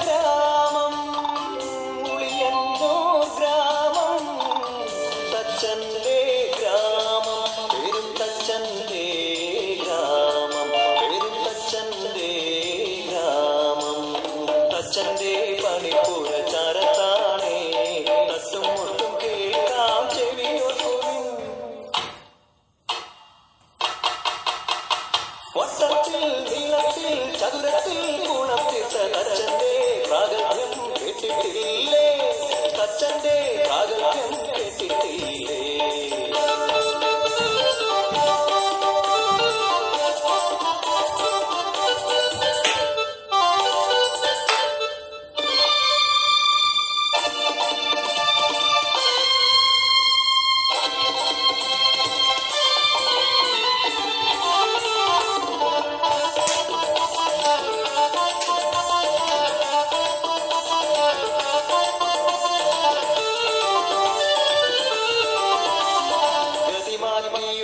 ഗ്രാമം ഉളിയന്നൂർ ഗ്രാമം തച്ചന്റെ ഗ്രാമം പേരും തച്ചന്റെ ഗ്രാമം പേരും തച്ചന്റെ ഗ്രാമം തച്ചന്റെ പണിപ്പുര ചാരത്താണേ തട്ടും മുട്ടും കേൾക്കാം ചെവിയോർക്കുവിൻ വട്ടത്തിൽ നീളത്തിൽ ചതുരത്തിൽ ഗുണത്തിട്ട തച്ചന്റെ പ്രാഗൽഭ്യം കേട്ടിട്ടില്ലേ തച്ചന്റെ പ്രാഗൽഭ്യം കേട്ടിട്ടില്ലേ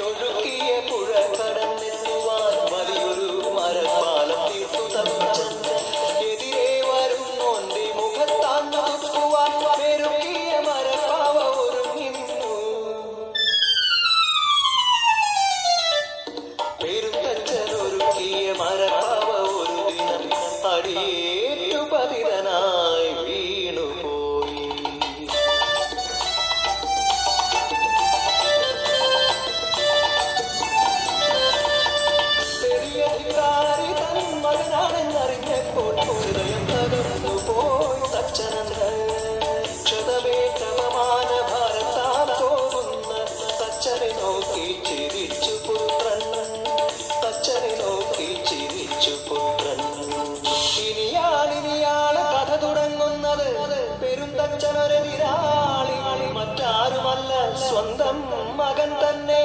ഒഴുകിയ പുഴ കടന്നെത്തുവാൻ വലിയൊരു മരപ്പാലം തീർത്തു തച്ചൻ എതിരെ വരുന്നോന്റെ മുഖത്താന്നു തുപ്പുവാൻ പെരുകിയ മരപ്പാവ ഒരുങ്ങിന്നു പെരുത്തച്ഛൻ ഒരുക്കിയ മരപ്പാവ ഒരു ദിനം അടിയേറ്റു പതിതനായി വീണുപോയി മകനാണെന്നറിഞ്ഞപ്പോൾ ഹൃദയം തകർന്നു പോയി തച്ചനന്ദ്രൻ ക്ഷതവേറ്റവമാന ഭാരത്താൽ പോകുന്ന തച്ചനെ നോക്കി ചിരിച്ചു പുത്രൻ തച്ചനെ നോക്കി ചിരിച്ചു പുത്രൻ ഇനിയാണ് കഥ തുടങ്ങുന്നത് പെരുന്തച്ചനൊരെതിരാളി മറ്റാരുമല്ല സ്വന്തം മകൻ തന്നെ